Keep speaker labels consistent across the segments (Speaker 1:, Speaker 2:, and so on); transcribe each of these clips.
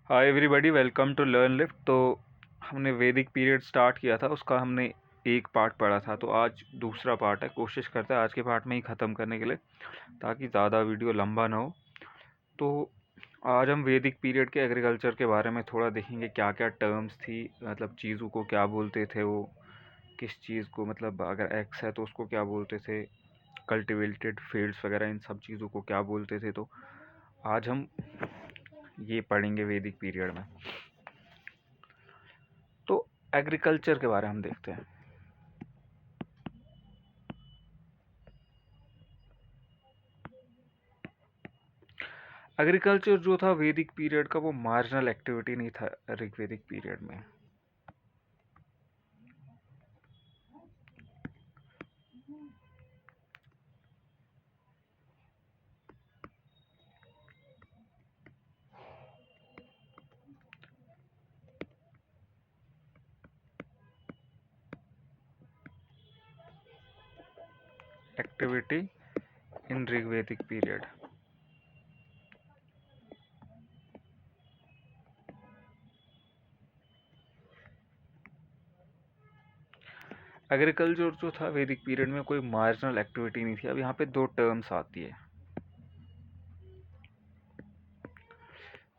Speaker 1: Hi everybody, welcome to learn lift. तो हमने वैदिक पीरियड स्टार्ट किया था, उसका हमने एक पार्ट पढ़ा था। तो आज दूसरा पार्ट है। कोशिश करते हैं आज के पार्ट में ही ख़त्म करने के लिए, ताकि ज़्यादा वीडियो लंबा ना हो। तो आज हम वैदिक पीरियड के एग्रीकल्चर के बारे में थोड़ा देखेंगे, क्या क्या टर्म्स थी, मतलब चीज़ों को क्या बोलते थे वो, किस चीज़ को, मतलब अगर एक्स है तो उसको क्या बोलते थे, कल्टिवेटेड फील्ड्स वगैरह इन सब चीज़ों को क्या बोलते थे। तो आज हम ये पढ़ेंगे वैदिक पीरियड में। तो एग्रीकल्चर के बारे में हम देखते हैं। एग्रीकल्चर जो था वैदिक पीरियड का, वो मार्जिनल एक्टिविटी नहीं था ऋग्वेदिक पीरियड में। Activity in Rigvedic period. Agriculture जो था वैदिक पीरियड में, कोई मार्जिनल एक्टिविटी नहीं थी। अब यहाँ पे दो टर्म्स आती है।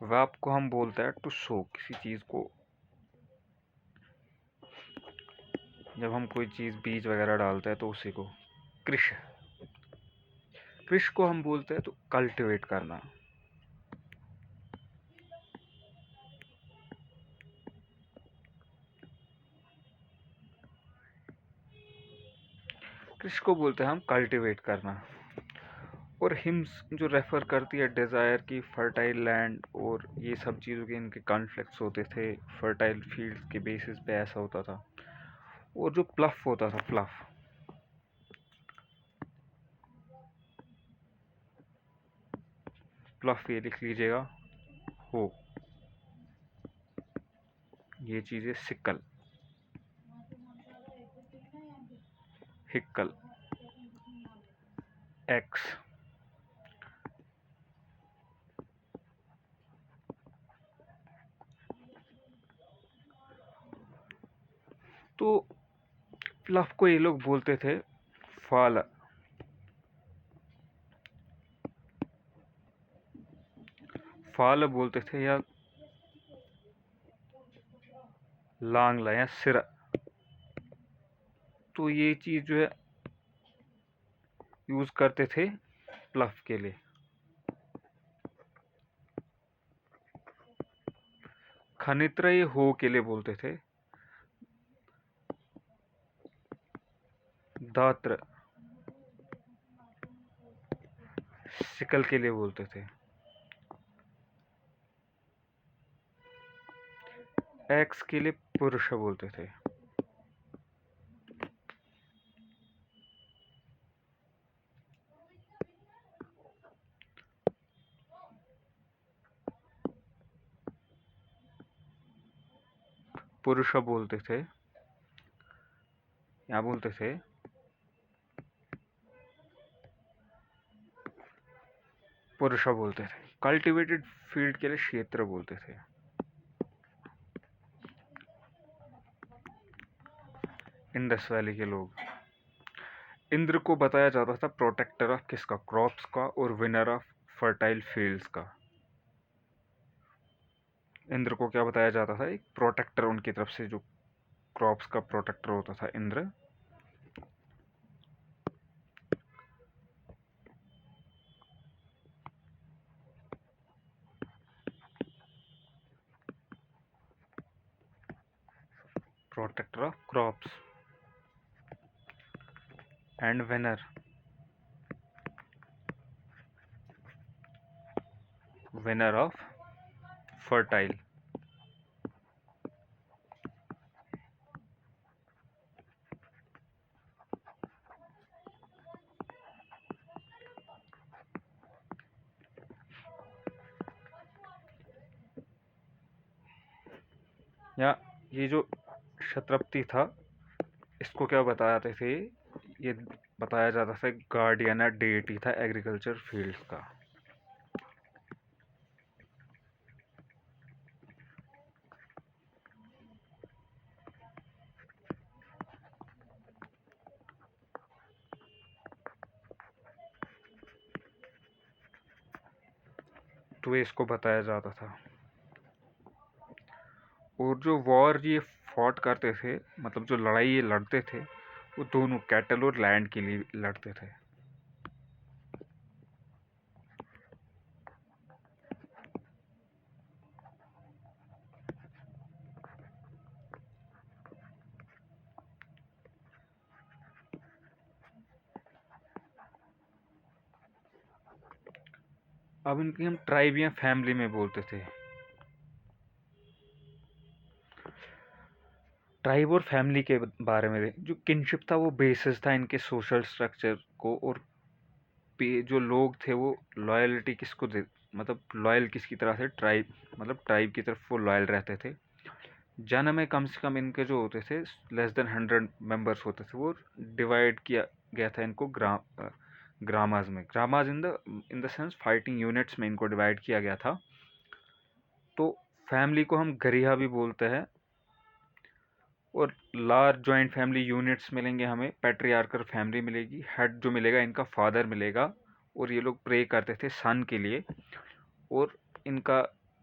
Speaker 1: वर्ब को हम बोलते हैं टू शो, किसी चीज़ को। जब हम कोई चीज़ बीज वगैरह डालते हैं तो उसी को कृष। कृष को हम बोलते हैं तो कल्टिवेट करना। कृष को बोलते हैं हम कल्टिवेट करना। और हिम्स जो रेफर करती है डिज़ायर की फर्टाइल लैंड, और ये सब चीज़ों के इनके कॉन्फ्लिक्ट्स होते थे। फर्टाइल फील्ड्स के बेसिस पे ऐसा होता था। और जो प्लफ होता था, प्लफ ये लिख लीजिएगा, हो। ये चीज़ें सिकल, हिक्कल, एक्स। तो प्लफ को ये लोग बोलते थे फाल। फाल बोलते थे, या लांगला, या सिरा। तो ये चीज़ जो है यूज़ करते थे प्लफ के लिए। खनित्र ये हो के लिए बोलते थे। दात्र सिकल के लिए बोलते थे। एक्स के लिए पुरुष बोलते थे। पुरुष बोलते थे, या बोलते थे पुरुष बोलते थे। कल्टिवेटेड फील्ड के लिए क्षेत्र बोलते थे। इंडस वैली के लोग। इंद्र को बताया जाता था प्रोटेक्टर ऑफ किसका, क्रॉप्स का, और विनर ऑफ फर्टाइल फील्ड्स का। इंद्र को क्या बताया जाता था, एक प्रोटेक्टर उनकी तरफ से, जो क्रॉप्स का प्रोटेक्टर होता था Indra. Protector of crops and winner, winner of fertile. या ये जो क्षत्रपति था, इसको क्या बताते थे, ये बताया जाता था गार्डियन या डेटी था एग्रीकल्चर फील्ड्स का। बेस्ट वेज को बताया जाता था। और जो वॉर ये फॉट करते थे, मतलब जो लड़ाई ये लड़ते थे, वो दोनों कैटल और लैंड के लिए लड़ते थे। अब इनकी हम ट्राइब या फैमिली में बोलते थे। ट्राइब और फैमिली के बारे में जो किनशिप था वो बेसिस था इनके सोशल स्ट्रक्चर को, और जो लोग थे वो लॉयल्टी किसको दे, मतलब लॉयल किसकी तरह से, ट्राइब, मतलब ट्राइब की तरफ वो लॉयल रहते थे। जन में कम से कम इनके जो होते थे लेस देन 100 मेंबर्स होते थे। वो डिवाइड किया गया था इनको ग्रामाज में, ग्रामाज in the sense fighting units में इनको डिवाइड किया गया था। तो फैमिली को हम गरिया भी बोलते हैं। और लार्ज जॉइंट फैमिली यूनिट्स मिलेंगे हमें, पैट्रियार्कल फैमिली मिलेगी, हेड जो मिलेगा इनका फादर मिलेगा, और ये लोग प्रे करते थे सन के लिए, और इनका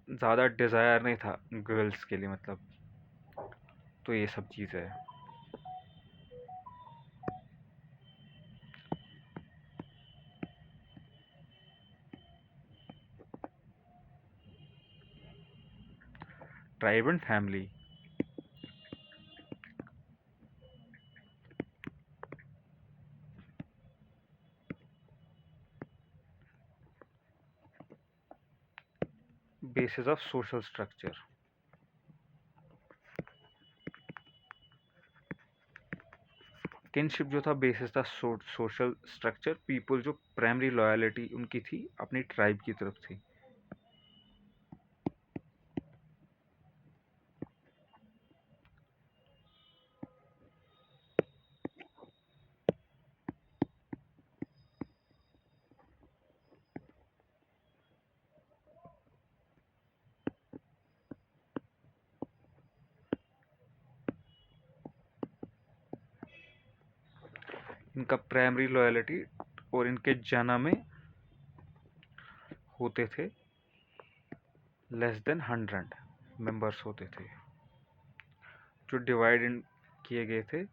Speaker 1: ज़्यादा डिज़ायर नहीं था गर्ल्स के लिए, मतलब। तो ये सब चीज़ है। Tribe and family. Basis of social structure. Kinship जो था बेसिस था सोशल स्ट्रक्चर। पीपल जो प्राइमरी लॉयलिटी उनकी थी अपनी ट्राइब की तरफ थी। इनका प्राइमरी लॉयलिटी और इनके जना में होते थे लेस देन 100 मेंबर्स होते थे, जो डिवाइड किए गए थे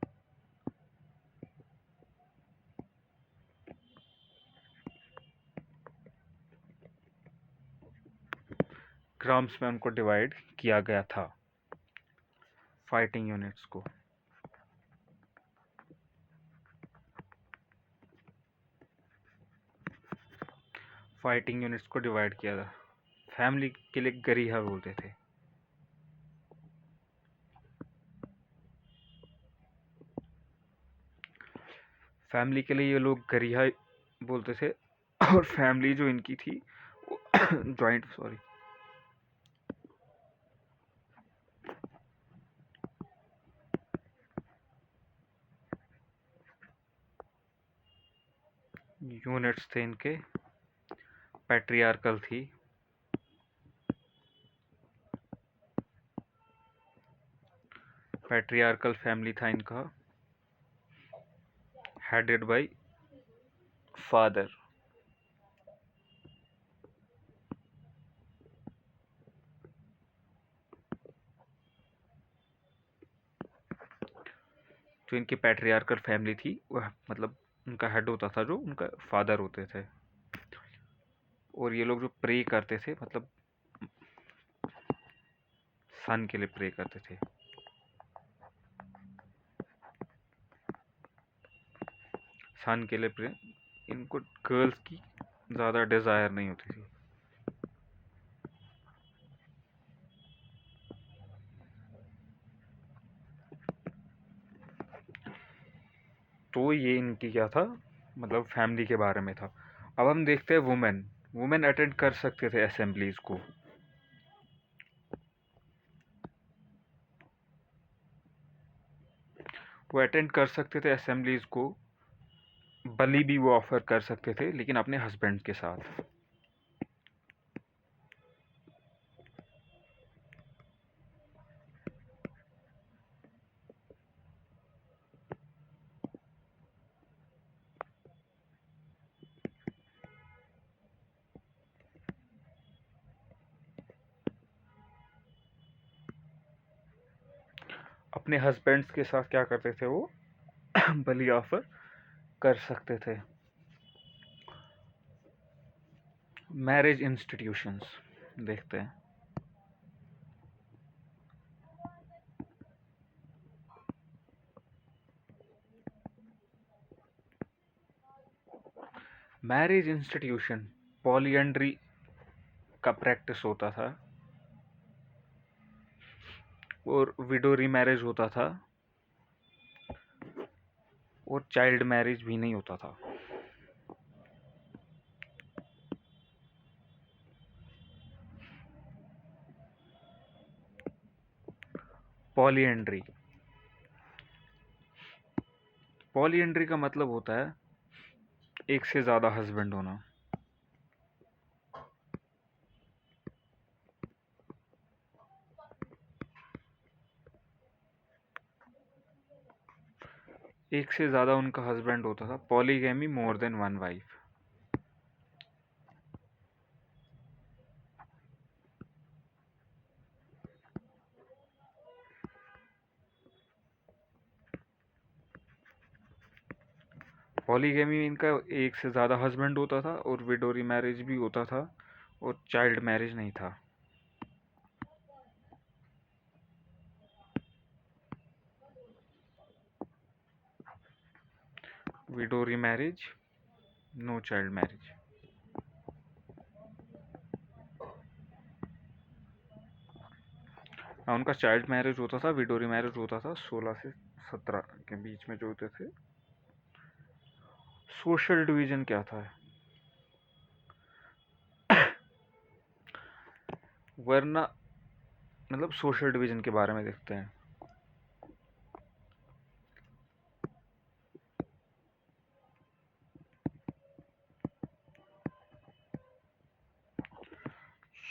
Speaker 1: ग्राम्स में। उनको डिवाइड किया गया था फाइटिंग यूनिट्स को। फाइटिंग यूनिट्स को डिवाइड किया था। फैमिली के लिए गरिहा बोलते थे। फैमिली के लिए ये लोग गरिहा बोलते थे। और फैमिली जो इनकी थी जॉइंट, सॉरी, यूनिट्स थे इनके, पैट्रियार्कल थी। पैट्रियार्कल फैमिली था इनका, हेडेड बाय फादर। जो इनकी पैट्रियार्कल फैमिली थी वह, मतलब उनका हेड होता था जो उनका फादर होते थे। और ये लोग जो प्रे करते थे, मतलब सन के लिए प्रे करते थे। सन के लिए प्रे। इनको गर्ल्स की ज़्यादा डिज़ायर नहीं होती थी। तो ये इनकी क्या था, मतलब फैमिली के बारे में था। अब हम देखते हैं वुमेन। वुमेन अटेंड कर सकते थे असेंबलीज को। वो अटेंड कर सकते थे असेंबलीज को। बलि भी वो ऑफर कर सकते थे, लेकिन अपने हस्बैंड के साथ। अपने हस्बैंड्स के साथ क्या करते थे वो बलि ऑफर कर सकते थे। मैरिज इंस्टीट्यूशंस देखते हैं। मैरिज इंस्टीट्यूशन पॉलीएंड्री का प्रैक्टिस होता था और विडो रीमैरिज होता था और चाइल्ड मैरिज भी नहीं होता था। पॉलीएंड्री पॉलीएंड्री का मतलब होता है एक से ज्यादा हस्बैंड होना। एक से ज्यादा उनका हस्बैंड होता था। Polygamy more than one wife. Polygamy इनका एक से ज्यादा हस्बैंड होता था और विडो रीमैरिज भी होता था और चाइल्ड मैरिज नहीं था। Widow remarriage, no child marriage. हाँ, उनका चाइल्ड मैरिज होता था, विडो रीमैरिज होता था 16 से 17 के बीच में जो होते थे। सोशल डिवीजन क्या था? वरना मतलब सोशल डिवीजन के बारे में देखते हैं।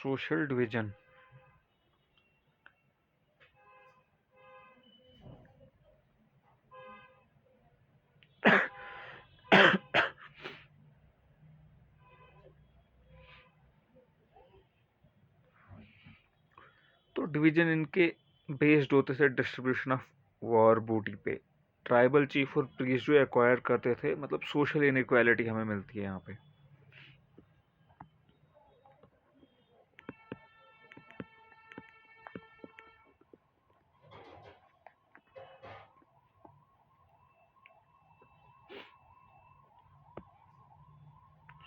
Speaker 1: सोशल डिवीजन तो डिवीजन इनके बेस्ड होते थे डिस्ट्रीब्यूशन ऑफ वॉर बूटी पे। ट्राइबल चीफ और प्रीस्ट जो एक्वायर करते थे, मतलब सोशल इनइक्वालिटी हमें मिलती है यहाँ पे।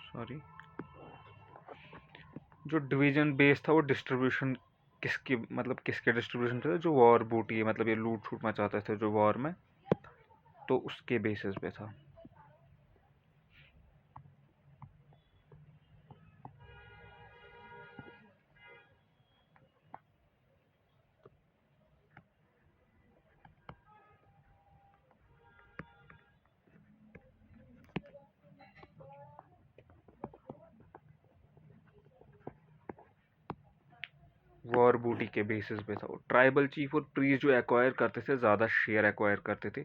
Speaker 1: सॉरी, जो डिवीजन बेस था वो डिस्ट्रीब्यूशन किसकी, मतलब किसके डिस्ट्रीब्यूशन थे? जो वॉर बूटी है, मतलब ये लूट छूट मचाते थे जो वॉर में, तो उसके बेसिस पे था। वॉर बूटी के बेसिस पे था। ट्राइबल चीफ और प्रीस्ट जो एक्वायर करते थे, ज्यादा शेयर एक्वायर करते थे।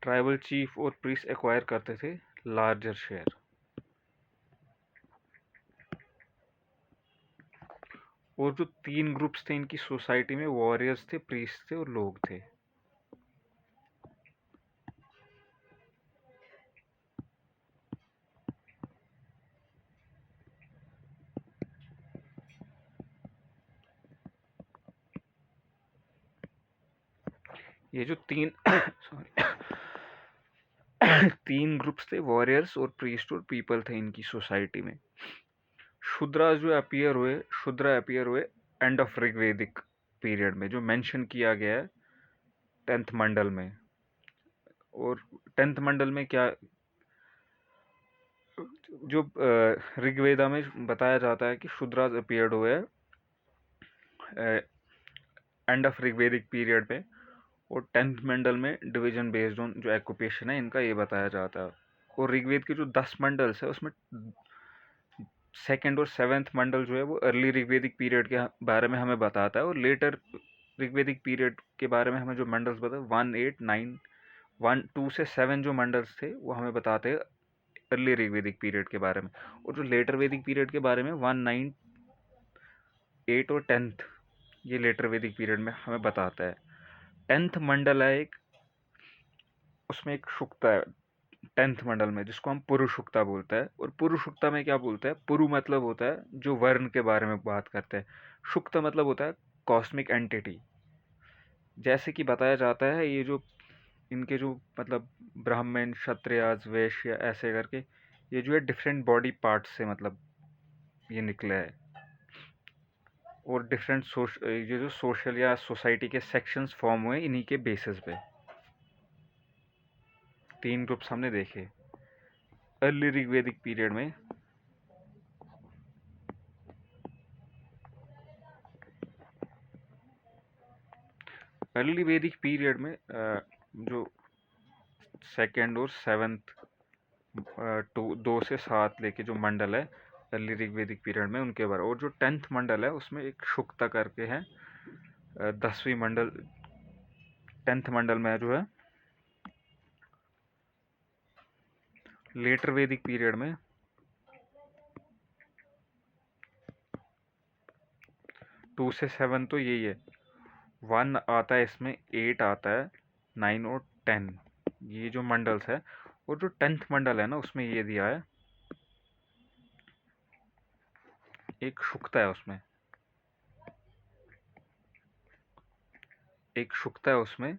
Speaker 1: ट्राइबल चीफ और प्रीस्ट एक्वायर करते थे लार्जर शेयर। और जो तीन ग्रुप्स थे इनकी सोसाइटी में, वॉरियर्स थे, प्रीस्ट थे और लोग थे। ये जो तीन सॉरी तीन ग्रुप्स थे, वॉरियर्स और प्रीस्ट और पीपल थे इनकी सोसाइटी में। शूद्रा अपियर हुए एंड ऑफ ऋग्वेदिक पीरियड में, जो मेंशन किया गया है 10th मंडल में। और 10th मंडल में क्या, जो ऋग्वेदा में बताया जाता है कि शूद्रास अपीयर्ड हुए एंड ऑफ ऋग्वेदिक पीरियड में। और 10th मंडल में डिवीजन बेस्ड ऑन जो एक्यूपेशन है इनका ये बताया जाता है। और ऋग्वेद के जो 10 मंडल्स है उसमें सेकंड और 7th मंडल जो है वो अर्ली ऋग्वेदिक पीरियड के बारे में हमें बताता है, और लेटर ऋग्वेदिक पीरियड के बारे में हमें जो मंडल्स बताए 1, 8, 9, 1, 2 से 7 जो मंडल्स थे वो हमें बताते हैं अर्ली ऋग्वेदिक पीरियड के बारे में। और जो लेटर वैदिक पीरियड के बारे में 1, 9, 8 और 10th ये लेटर वैदिक पीरियड में हमें बताता है। 10th मंडल है एक, उसमें एक शुक्ता है 10th मंडल में, जिसको हम पुरुषुक्ता बोलते हैं। और पुरुषुक्ता में क्या बोलते हैं, पुरु मतलब होता है जो वर्ण के बारे में बात करते हैं, शुक्त मतलब होता है कॉस्मिक एंटिटी। जैसे कि बताया जाता है ये जो इनके जो मतलब ब्राह्मण, क्षत्रिय, वैश्य ऐसे करके ये जो है डिफरेंट बॉडी पार्ट्स से मतलब ये निकले है। और डिफरेंट ये जो सोशल या सोसाइटी के सेक्शंस फॉर्म हुए इन्हीं के बेसिस पे। 3 ग्रुप्स हमने देखे अर्ली ऋग्वेदिक पीरियड में। अर्ली वैदिक पीरियड में जो सेकेंड और सेवन्थ 2 से 7 लेके जो मंडल है अर्ली ऋग्वेदिक पीरियड में उनके बारे। और जो 10th मंडल है उसमें एक शुक्ता करके है 10वीं मंडल 10th मंडल में जो है लेटर वैदिक पीरियड में 2 से 7 तो यही है, 1 आता है इसमें, 8 आता है, 9 और 10 ये जो मंडल्स है। और जो 10th मंडल है ना उसमें ये दिया है एक शुक्ता है, उसमें एक शुक्ता है उसमें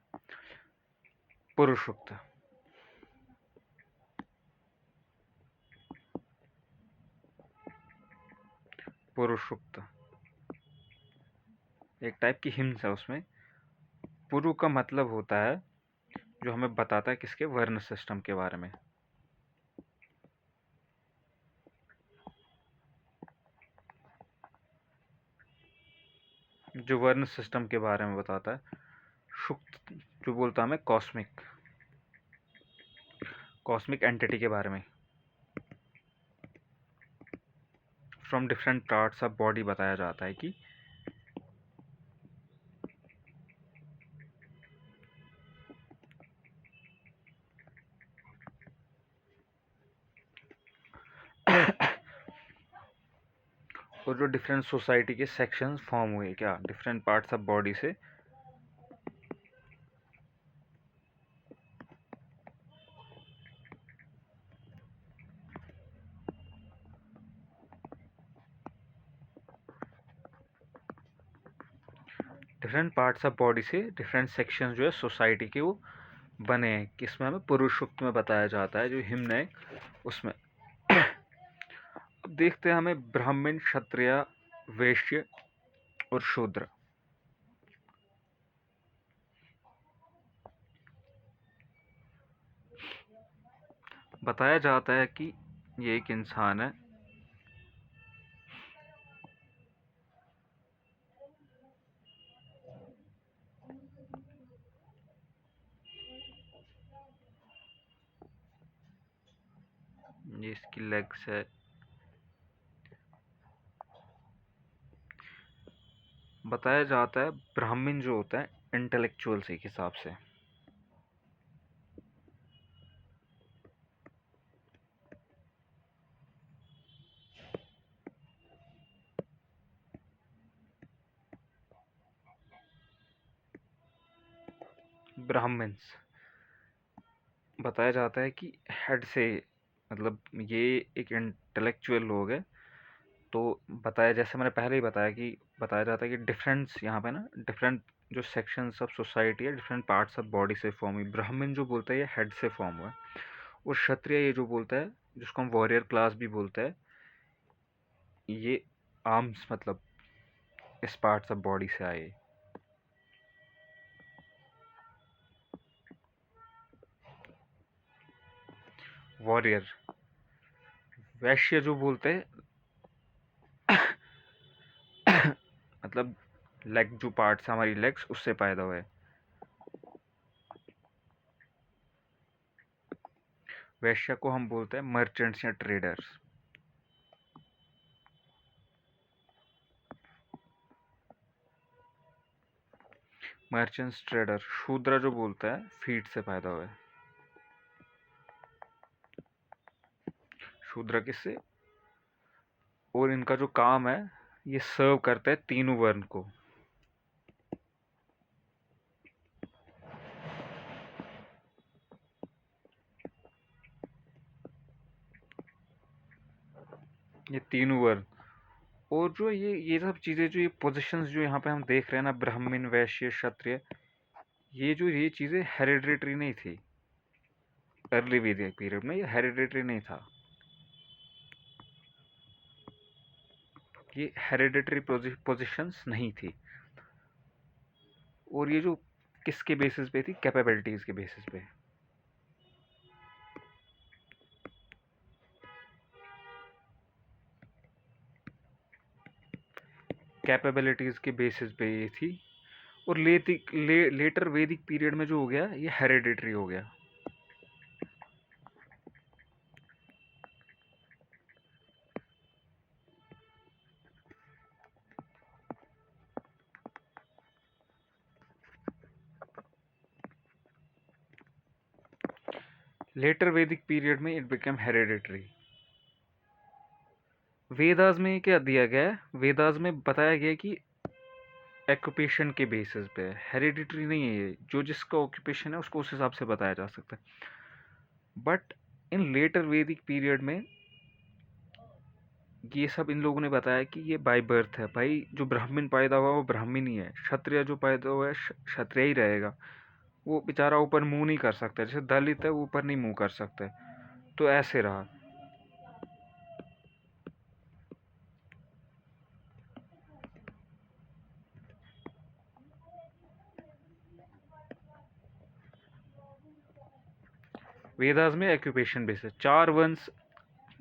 Speaker 1: पुरुष शुक्ता। पुरुष शुक्ता एक टाइप की हिम्स है उसमें। पुरु का मतलब होता है जो हमें बताता है किसके वर्ण सिस्टम के बारे में। जो वर्ण सिस्टम के बारे में बताता है। शुक्त जो बोलता है हमें कॉस्मिक कॉस्मिक एंटिटी के बारे में, from different parts of body बताया जाता है कि और जो डिफरेंट सोसाइटी के सेक्शंस फॉर्म हुए क्या डिफरेंट पार्ट्स ऑफ बॉडी से। डिफरेंट पार्ट्स ऑफ बॉडी से डिफरेंट सेक्शंस जो है सोसाइटी के वो बने हैं, किसमें हमें पुरुष सूक्त में बताया जाता है जो हिम्न है उसमें। अब देखते हैं हमें ब्राह्मण, क्षत्रिय, वैश्य और शूद्र। बताया जाता है कि ये एक इंसान है ये इसकी लेग्स है। बताया जाता है ब्राह्मण जो होता है इंटेलेक्चुअल्स एक हिसाब से। ब्राह्मण्स बताया जाता है कि हेड से मतलब ये एक इंटेलेक्चुअल लोग है। तो बताया जैसे मैंने पहले ही बताया कि बताया जाता है कि डिफरेंस यहाँ पे ना डिफरेंट जो सेक्शंस ऑफ सोसाइटी है डिफरेंट पार्ट्स ऑफ बॉडी से फॉर्म हुई। ब्राह्मण जो बोलता है ये हेड से फॉर्म हुआ है। और क्षत्रिय ये जो बोलता है जिसको हम वॉरियर क्लास भी बोलते हैं ये आर्म्स मतलब इस पार्ट्स ऑफ बॉडी से आए। वॉरियर। वैश्य जो बोलते हैं मतलब लेग जो पार्ट्स हमारी लेग्स उससे पैदा हुए। वैश्य को हम बोलते हैं मर्चेंट्स या ट्रेडर्स। मर्चेंट्स ट्रेडर, शूद्र जो बोलता है फीट से पैदा हुआ है। शूद्र किससे, और इनका जो काम है ये सर्व करता है तीनों वर्ण को। ये तीनों वर्ण, और जो ये सब चीजें, जो ये पोजीशंस जो यहाँ पे हम देख रहे हैं ना, ब्राह्मण वैश्य क्षत्रिय, ये चीजें हेरिडिटरी नहीं थी। अर्ली वैदिक पीरियड में ये हेरिडिटरी नहीं था, ये हेरिडिटरी पोजीशंस नहीं थी। और ये जो किसके बेसिस पे थी, कैपेबिलिटीज के बेसिस पे। कैपेबिलिटीज के बेसिस पे ये थी। और लेटर वैदिक पीरियड में जो हो गया ये हेरिडिटरी हो गया। लेटर वैदिक पीरियड में इट बिकम हेरिडिटरी। वेदास में क्या दिया गया है, वेदास में बताया गया कि ऑक्यूपेशन के बेसिस पे, हेरिडिटरी नहीं है ये, जो जिसका ऑक्यूपेशन है उसको उस हिसाब से बताया जा सकता है। बट इन लेटर वैदिक पीरियड में ये सब इन लोगों ने बताया कि ये बाय बर्थ है भाई, जो ब्राह्मण पैदा हुआ वो ब्राह्मण ही है, क्षत्रिय जो पैदा हुआ है क्षत्रिय ही रहेगा। वो बेचारा ऊपर मुंह नहीं कर सकता, जैसे दलित है वो ऊपर नहीं मुंह कर सकता। तो ऐसे रहा। वेदास में ऑक्यूपेशन बेसिस, चार वंश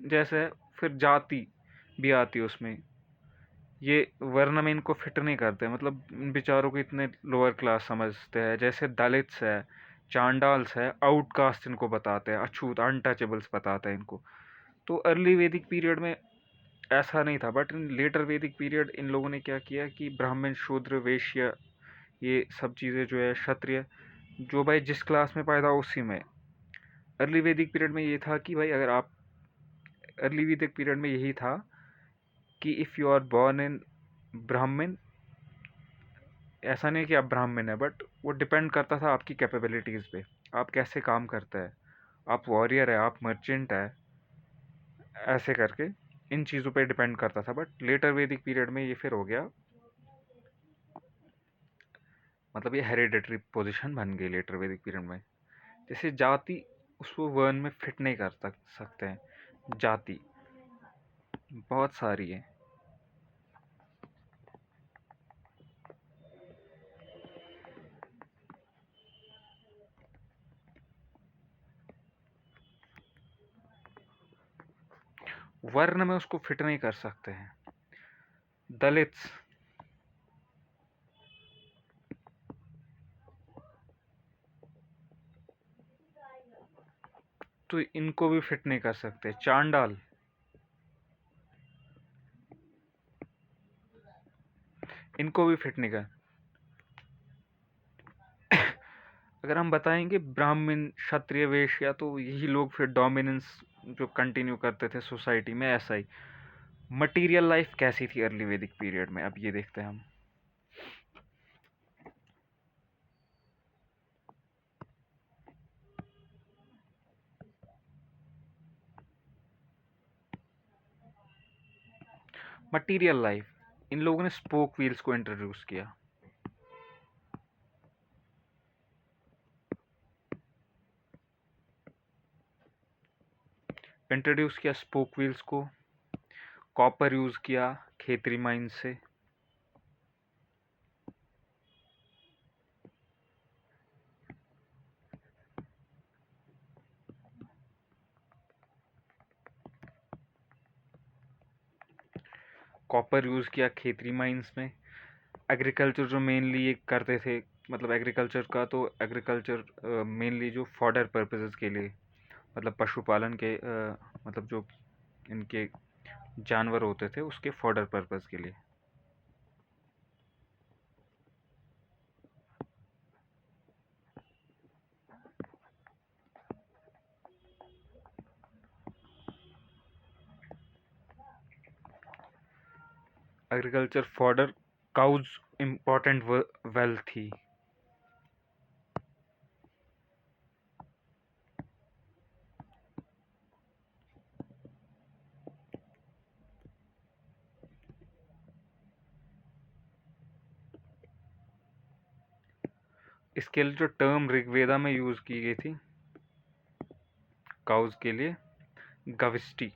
Speaker 1: जैसे, फिर जाति भी आती है उसमें। ये वर्ण में इनको फिट नहीं करते, मतलब इन बेचारों को इतने लोअर क्लास समझते हैं। जैसे दलित्स है, चांडाल्स है, आउटकास्ट इनको बताते हैं, अछूत अनटचेबल्स बताते हैं इनको। तो अर्ली वैदिक पीरियड में ऐसा नहीं था, बट इन लेटर वैदिक पीरियड इन लोगों ने क्या किया कि ब्राह्मण शूद्र वैश्य ये सब चीज़ें जो है क्षत्रिय, जो भाई जिस क्लास में पैदा हो उसी में। अर्ली वैदिक पीरियड में ये था कि भाई अगर आप, अर्ली वैदिक पीरियड में यही था कि if you are born in Brahmin, ऐसा नहीं कि आप ब्राह्मण है, बट वो डिपेंड करता था आपकी कैपेबिलिटीज़ पे, आप कैसे काम करते हैं, आप वॉरियर है, आप मर्चेंट है, ऐसे करके इन चीज़ों पे डिपेंड करता था। बट लेटर वैदिक पीरियड में ये फिर हो गया, मतलब ये हेरिडेटरी पोजीशन बन गई लेटर वैदिक पीरियड में। जैसे जाति, उसको वर्ण में फिट नहीं कर सकते हैं, जाति बहुत सारी है। वर्ण में उसको फिट नहीं कर सकते हैं। दलित्स, तो इनको भी फिट नहीं कर सकते। चांडाल, इनको भी फिट नहीं कर। अगर हम बताएंगे ब्राह्मण क्षत्रिय वैश्य, तो यही लोग फिर डोमिनेंस जो कंटिन्यू करते थे सोसाइटी में, ऐसा ही। मटेरियल लाइफ कैसी थी अर्ली वैदिक पीरियड में, अब ये देखते हैं हम। मटेरियल लाइफ, इन लोगों ने स्पोक व्हील्स को इंट्रोड्यूस किया। इंट्रोड्यूस किया स्पोक व्हील्स को। कॉपर यूज किया खेतरी माइन से। कॉपर यूज किया खेतरी माइंस में। एग्रीकल्चर जो मेनली ये करते थे, मतलब एग्रीकल्चर का, तो एग्रीकल्चर मेनली जो फॉडर पर्पसेस के लिए, मतलब पशुपालन के मतलब जो इनके जानवर होते थे उसके फॉडर पर्पस के लिए। Agriculture fodder cows important well थी। इसके लिए जो टर्म ऋग्वेदा में यूज की गई थी काउज के लिए, गविष्टि।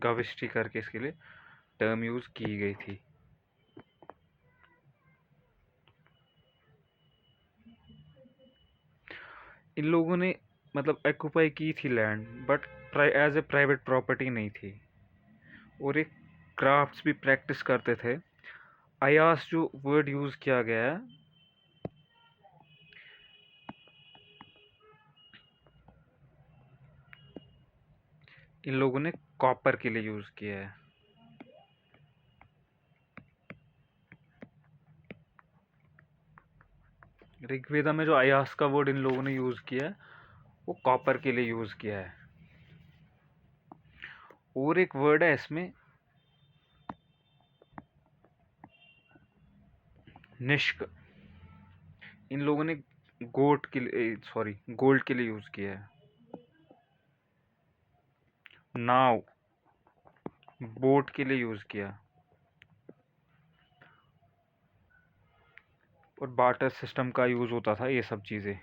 Speaker 1: गविष्टि करके इसके लिए टर्म यूज की गई थी। इन लोगों ने मतलब एक्यूपाई की थी land, but as a private property नहीं थी, और एक क्राफ्ट्स भी प्रैक्टिस करते थे। अयास जो वर्ड यूज किया गया है, इन लोगों ने कॉपर के लिए यूज किया है। ऋग्वेदा में जो अयास का वर्ड इन लोगों ने यूज किया है वो कॉपर के लिए यूज किया है। और एक वर्ड है इसमें निष्क, इन लोगों ने गोट के लिए गोल्ड के लिए यूज किया है। नाव, बोट के लिए यूज किया। और बार्टर सिस्टम का यूज होता था, ये सब चीजें।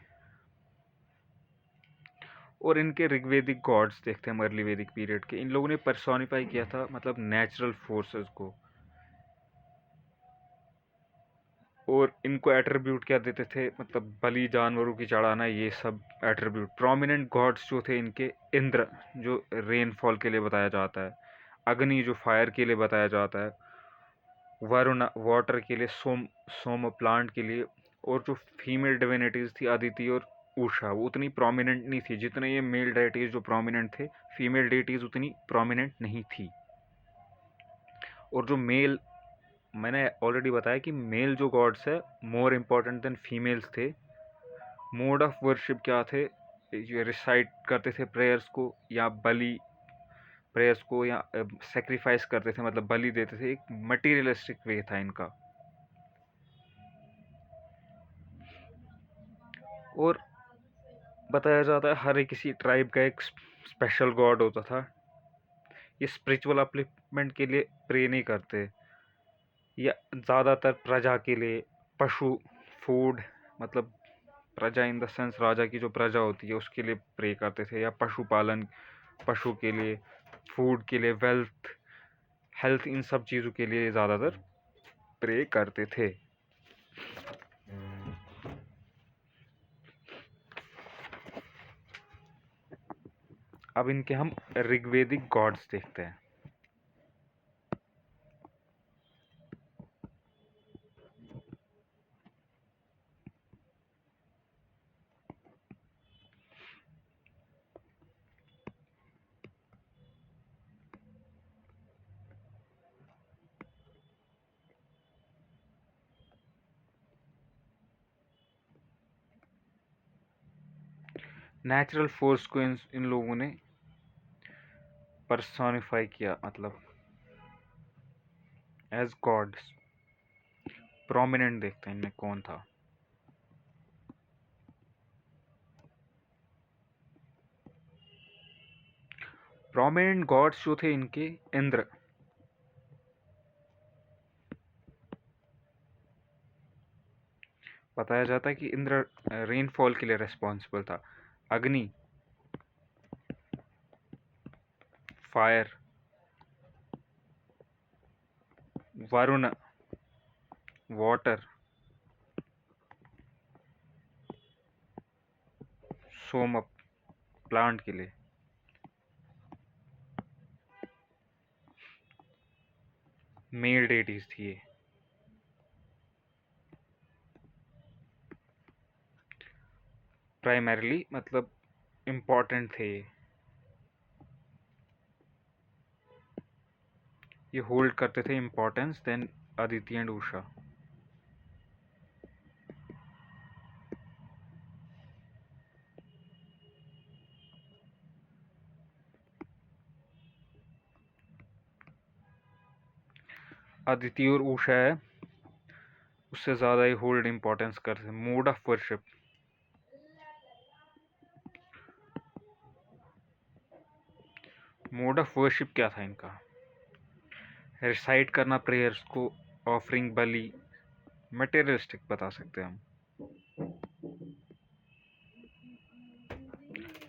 Speaker 1: और इनके ऋग्वेदिक गॉड्स देखते हैं हम अर्ली वैदिक पीरियड के, इन लोगों ने पर्सोनिफाई किया था मतलब नेचुरल फोर्सेस को, और इनको एट्रीब्यूट क्या देते थे, मतलब बलि जानवरों की चढ़ाना, ये सब एट्रीब्यूट। प्रोमिनेंट गॉड्स जो थे इनके, इंद्र जो रेनफॉल के लिए बताया जाता है, अग्नि जो फायर के लिए बताया जाता है, वरुण वाटर के लिए, सोम प्लांट के लिए, और जो फीमेल डिविनिटीज थी अदिति और उषा, वो उतनी प्रोमिनेंट नहीं थी जितने ये मेल डेटीज जो प्रोमिनेंट थे। फीमेल डेटीज उतनी प्रोमिनेंट नहीं थी। और जो मेल, मैंने ऑलरेडी बताया कि मेल जो गॉड्स है मोर इम्पोर्टेंट देन फीमेल्स थे। मोड ऑफ वर्शिप क्या थे, ये रिसाइट करते थे प्रेयर्स को, या बलि प्रेयर्स को, या सेक्रीफाइस करते थे, मतलब बलि देते थे। एक मटीरियलिस्टिक वे था इनका। और बताया जाता है हर एक किसी ट्राइब का एक स्पेशल गॉड होता था। ये स्पिरिचुअल अपलिफ्टमेंट के लिए प्रे नहीं करते, या ज़्यादातर प्रजा के लिए, पशु, फूड, मतलब प्रजा इन द सेंस राजा की जो प्रजा होती है उसके लिए प्रे करते थे, या पशुपालन, पशु के लिए, फूड के लिए, वेल्थ, हेल्थ, इन सब चीज़ों के लिए ज़्यादातर प्रे करते थे। अब इनके हम ऋग्वेदिक गॉड्स देखते हैं। नेचुरल फोर्स को इन लोगों ने पर्सोनिफाई किया, मतलब एज गॉड्स। प्रोमिनेंट देखते हैं इनमें कौन था। प्रोमिनेंट गॉड्स जो थे इनके, इंद्र, बताया जाता है कि इंद्र रेनफॉल के लिए रिस्पॉन्सिबल था। अग्नि, फायर, वरुण वाटर, सोम प्लांट के लिए, मेल डेटीज थी ये। प्राइमरीली मतलब इम्पोर्टेंट थे ये होल्ड करते थे importance then Aditi and Usha. Aditi और उषा है उससे ज़्यादा ही होल्ड इम्पोर्टेंस करते हैं। Mode of worship, mode of worship क्या था इनका? रिसाइट करना प्रेयर्स को, ऑफरिंग बलि, मटेरियलिस्टिक बता सकते हैं हम।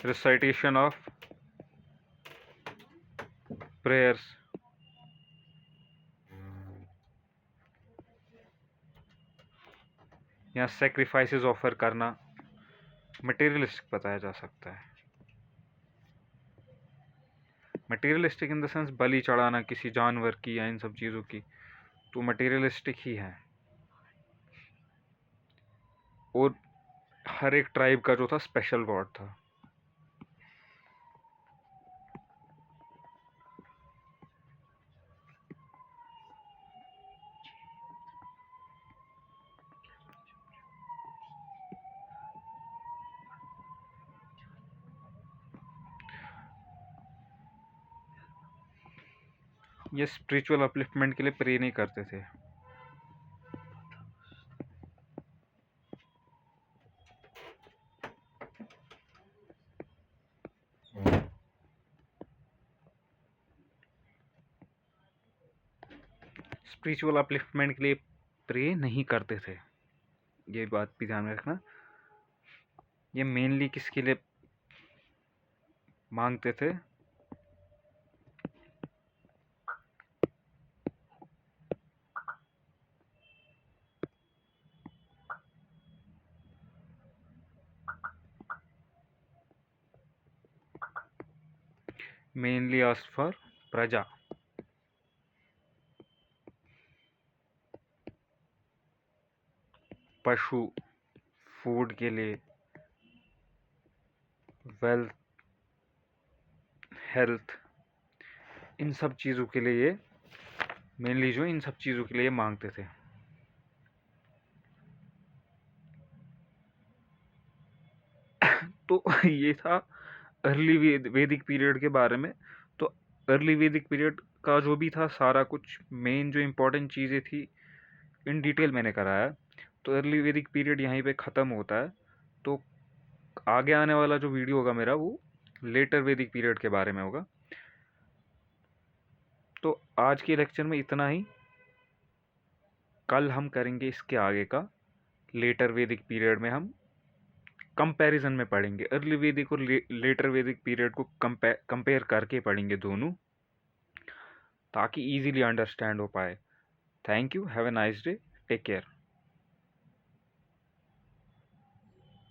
Speaker 1: रिसाइटेशन ऑफ प्रेयर्स, या सेक्रीफाइसेस ऑफर करना मटेरियलिस्टिक बताया जा सकता है। मटेरियलिस्टिक इन द सेंस बलि चढ़ाना किसी जानवर की या इन सब चीज़ों की, तो मटेरियलिस्टिक ही है। और हर एक ट्राइब का जो था स्पेशल गॉड था। ये स्पिरिचुअल अपलिफ्टमेंट के लिए प्रे नहीं करते थे। स्पिरिचुअल अपलिफ्टमेंट के लिए प्रे नहीं करते थे, ये बात भी ध्यान में रखना। ये मेनली किसके लिए मांगते थे? मेनली आस्क्ड फॉर प्रजा। पशु, फूड के लिए, वेल्थ, हेल्थ, इन सब चीज़ों के लिए ये मेनली जो इन सब चीज़ों के लिए मांगते थे। तो ये था अर्ली वैदिक पीरियड के बारे में। तो अर्ली वैदिक पीरियड का जो भी था सारा कुछ मेन जो इम्पोर्टेंट चीज़ें थी इन डिटेल मैंने कराया। तो अर्ली वैदिक पीरियड यहीं पे ख़त्म होता है। तो आगे आने वाला जो वीडियो होगा मेरा वो लेटर वैदिक पीरियड के बारे में होगा। तो आज के लेक्चर में इतना ही। कल हम करेंगे इसके आगे का, लेटर वैदिक पीरियड में हम कंपैरिजन में पढ़ेंगे। अर्ली वैदिक और लेटर वैदिक पीरियड को कंपेयर करके पढ़ेंगे दोनों, ताकि इजीली अंडरस्टैंड हो पाए। Thank you, have a nice day, take care.